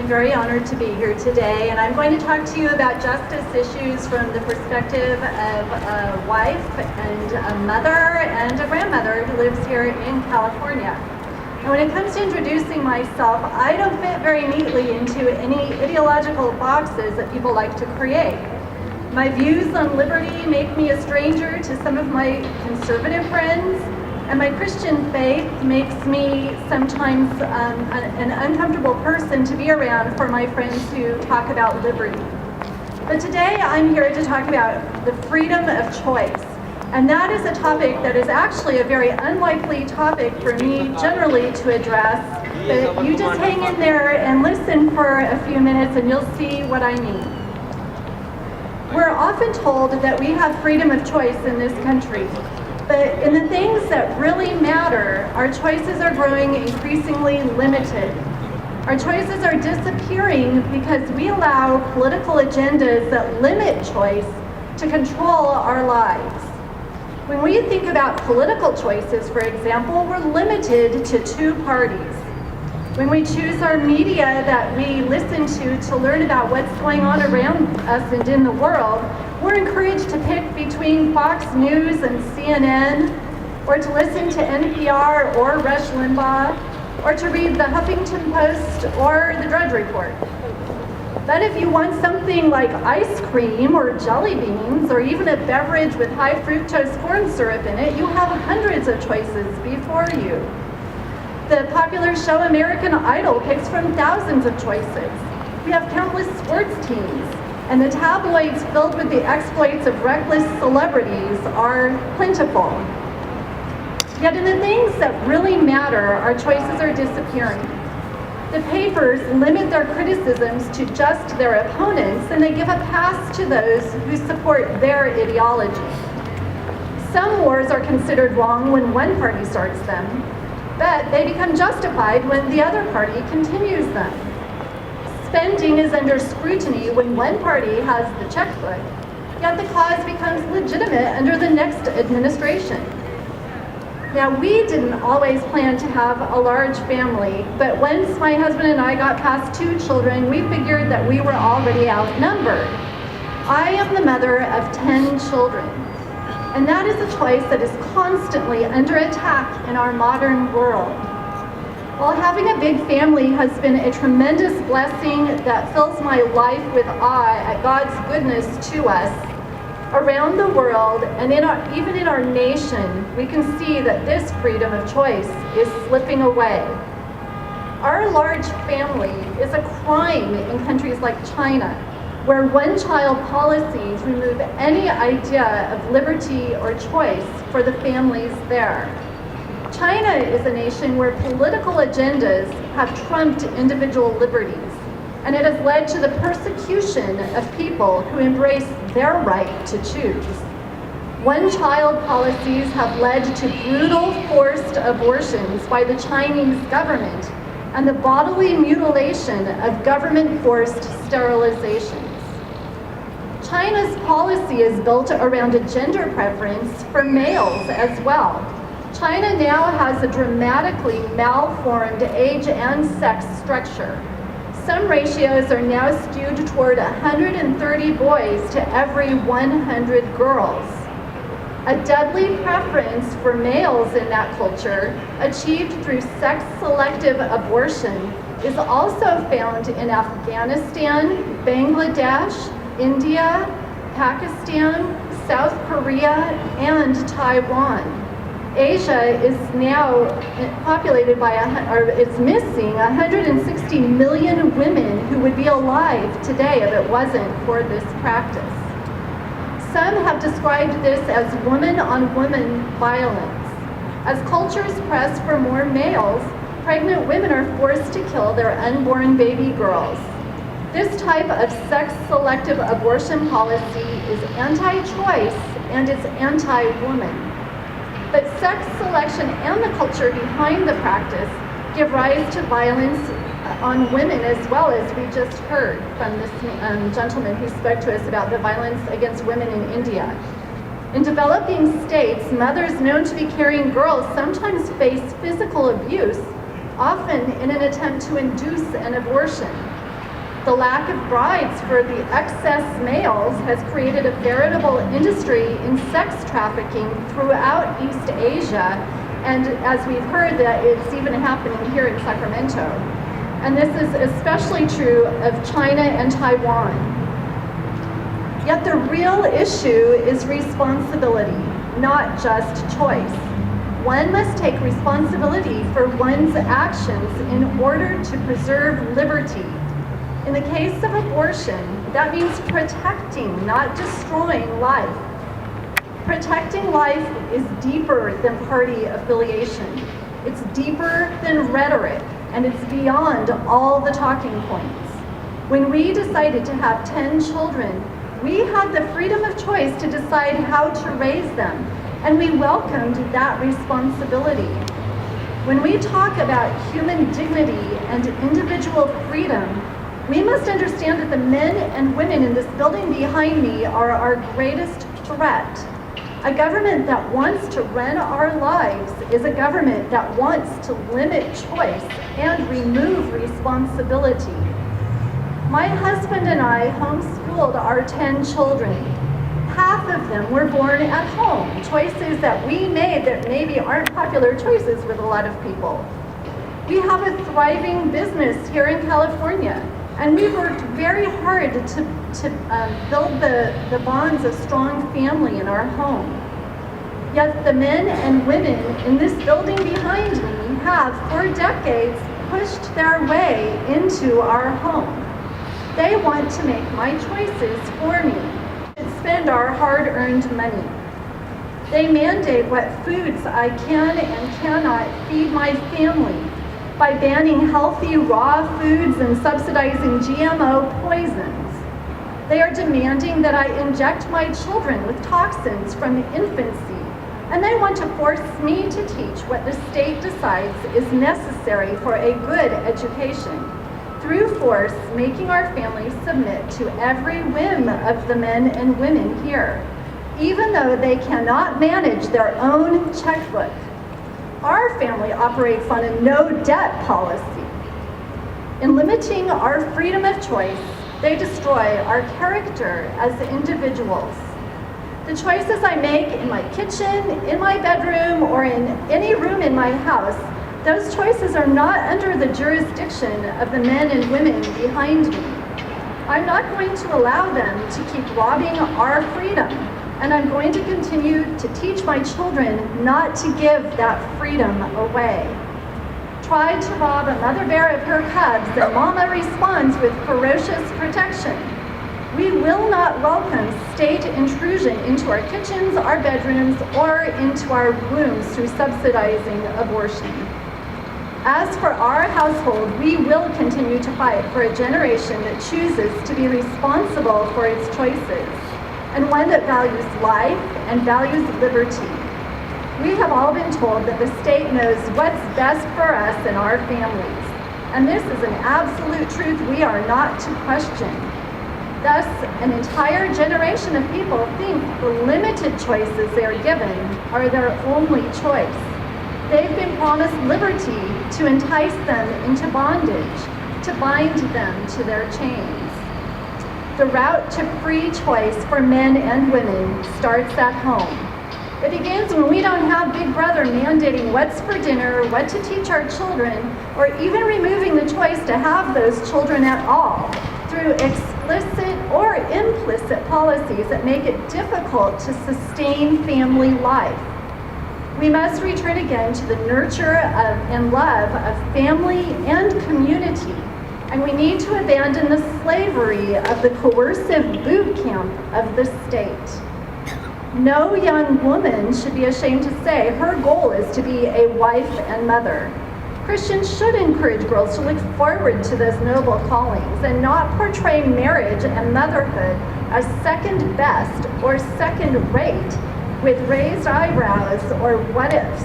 I'm very honored to be here today, and I'm going to talk to you about justice issues from the perspective of a wife and a mother and a grandmother who lives here in California. And when it comes to introducing myself, I don't fit very neatly into any ideological boxes that people like to create. My views on liberty make me a stranger to some of my conservative friends, and my Christian faith makes me sometimes an uncomfortable person to be around for my friends who talk about liberty. But today I'm here to talk about the freedom of choice. And that is a topic that is actually a very unlikely topic for me generally to address. But you just hang in there and listen for a few minutes and you'll see what I mean. We're often told that we have freedom of choice in this country. But in the things that really matter, our choices are growing increasingly limited. Our choices are disappearing because we allow political agendas that limit choice to control our lives. When we think about political choices, for example, we're limited to two parties. When we choose our media that we listen to learn about what's going on around us and in the world, we're encouraged to pick between Fox News and CNN, or to listen to NPR or Rush Limbaugh, or to read the Huffington Post or the Drudge Report. But if you want something like ice cream or jelly beans, or even a beverage with high fructose corn syrup in it, you have hundreds of choices before you. The popular show American Idol picks from thousands of choices. We have countless sports teams, and the tabloids filled with the exploits of reckless celebrities are plentiful. Yet in the things that really matter, our choices are disappearing. The papers limit their criticisms to just their opponents, and they give a pass to those who support their ideology. Some wars are considered wrong when one party starts them, but they become justified when the other party continues them. Spending is under scrutiny when one party has the checkbook, yet the cause becomes legitimate under the next administration. Now, we didn't always plan to have a large family, but once my husband and I got past 2 children, we figured that we were already outnumbered. I am the mother of 10 children, and that is a choice that is constantly under attack in our modern world. While having a big family has been a tremendous blessing that fills my life with awe at God's goodness to us, around the world and even in our nation, we can see that this freedom of choice is slipping away. Our large family is a crime in countries like China, where one-child policies remove any idea of liberty or choice for the families there. China is a nation where political agendas have trumped individual liberties, and it has led to the persecution of people who embrace their right to choose. One-child policies have led to brutal forced abortions by the Chinese government and the bodily mutilation of government-forced sterilizations. China's policy is built around a gender preference for males as well. China now has a dramatically malformed age and sex structure. Some ratios are now skewed toward 130 boys to every 100 girls. A deadly preference for males in that culture, achieved through sex-selective abortion, is also found in Afghanistan, Bangladesh, India, Pakistan, South Korea, and Taiwan. Asia is now populated by, it's missing 160 million women who would be alive today if it wasn't for this practice. Some have described this as woman-on-woman violence. As cultures press for more males, pregnant women are forced to kill their unborn baby girls. This type of sex-selective abortion policy is anti-choice and it's anti-woman. But sex selection and the culture behind the practice give rise to violence on women, as well as we just heard from this gentleman who spoke to us about the violence against women in India. In developing states, mothers known to be carrying girls sometimes face physical abuse, often in an attempt to induce an abortion. The lack of brides for the excess males has created a veritable industry in sex trafficking throughout East Asia, and as we've heard, that it's even happening here in Sacramento. And this is especially true of China and Taiwan. Yet the real issue is responsibility, not just choice. One must take responsibility for one's actions in order to preserve liberty. In the case of abortion, that means protecting, not destroying life. Protecting life is deeper than party affiliation. It's deeper than rhetoric, and it's beyond all the talking points. When we decided to have 10 children, we had the freedom of choice to decide how to raise them, and we welcomed that responsibility. When we talk about human dignity and individual freedom, we must understand that the men and women in this building behind me are our greatest threat. A government that wants to run our lives is a government that wants to limit choice and remove responsibility. My husband and I homeschooled our 10 children. Half of them were born at home, choices that we made that maybe aren't popular choices with a lot of people. We have a thriving business here in California, and we worked very hard to build the bonds of strong family in our home. Yet the men and women in this building behind me have, for decades, pushed their way into our home. They want to make my choices for me and spend our hard-earned money. They mandate what foods I can and cannot feed my family by banning healthy raw foods and subsidizing GMO poisons. They are demanding that I inject my children with toxins from infancy, and they want to force me to teach what the state decides is necessary for a good education, through force making our families submit to every whim of the men and women here, even though they cannot manage their own checkbook. Our family operates on a no-debt policy. In limiting our freedom of choice, they destroy our character as individuals. The choices I make in my kitchen, in my bedroom, or in any room in my house, those choices are not under the jurisdiction of the men and women behind me. I'm not going to allow them to keep robbing our freedom, and I'm going to continue to teach my children not to give that freedom away. Try to rob a mother bear of her cubs, and mama responds with ferocious protection. We will not welcome state intrusion into our kitchens, our bedrooms, or into our wombs through subsidizing abortion. As for our household, we will continue to fight for a generation that chooses to be responsible for its choices, and one that values life and values liberty. We have all been told that the state knows what's best for us and our families, and this is an absolute truth we are not to question. Thus, an entire generation of people think the limited choices they are given are their only choice. They've been promised liberty to entice them into bondage, to bind them to their chains. The route to free choice for men and women starts at home. It begins when we don't have Big Brother mandating what's for dinner, what to teach our children, or even removing the choice to have those children at all through explicit or implicit policies that make it difficult to sustain family life. We must return again to the nurture and love of family and community, and we need to abandon the slavery of the coercive boot camp of the state. No young woman should be ashamed to say her goal is to be a wife and mother. Christians should encourage girls to look forward to those noble callings and not portray marriage and motherhood as second best or second rate with raised eyebrows or what ifs.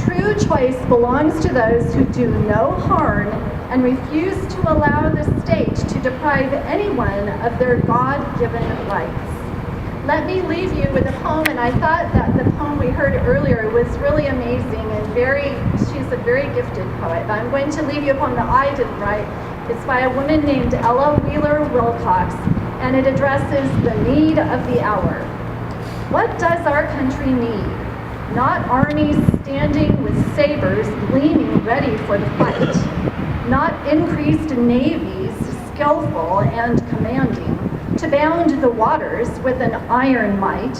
True choice belongs to those who do no harm and refuse to allow the state to deprive anyone of their God-given rights. Let me leave you with a poem, and I thought that the poem we heard earlier was really amazing and she's a very gifted poet. But I'm going to leave you a poem that I didn't write, It's by a woman named Ella Wheeler Wilcox, and it addresses the need of the hour. What does our country need? Not armies standing with sabers gleaming ready for the fight. Not increased navies, skillful and commanding, to bound the waters with an iron might.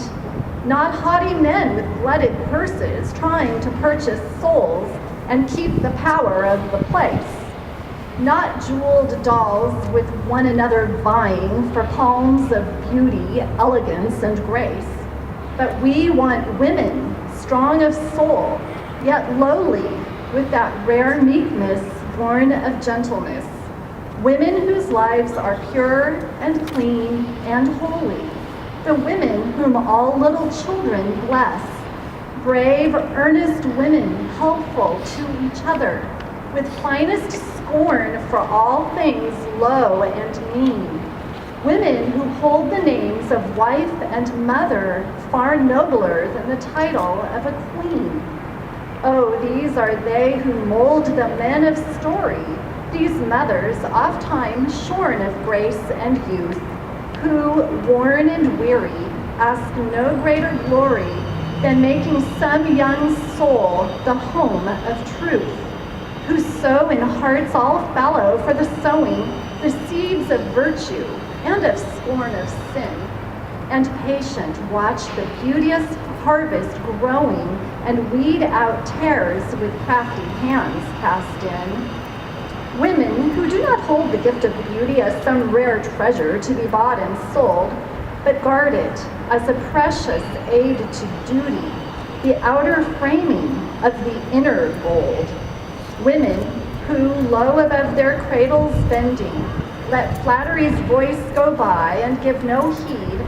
Not haughty men with blooded purses trying to purchase souls and keep the power of the place. Not jeweled dolls with one another vying for palms of beauty, elegance, and grace. But we want women, strong of soul, yet lowly, with that rare meekness born of gentleness. Women whose lives are pure and clean and holy. The women whom all little children bless. Brave, earnest women, helpful to each other, with finest scorn for all things low and mean. Women who hold the names of wife and mother far nobler than the title of a queen. Oh, these are they who mold the men of story, these mothers oft-times shorn of grace and youth, who, worn and weary, ask no greater glory than making some young soul the home of truth, who sow in hearts all fallow for the sowing the seeds of virtue and of scorn of sin, and patient watch the beauteous harvest growing and weed out tares with crafty hands cast in. Women who do not hold the gift of beauty as some rare treasure to be bought and sold, but guard it as a precious aid to duty, the outer framing of the inner gold. Women who, low above their cradles bending, let flattery's voice go by and give no heed,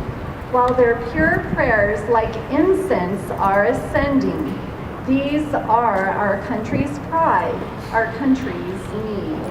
while their pure prayers like incense are ascending. These are our country's pride, our country's need.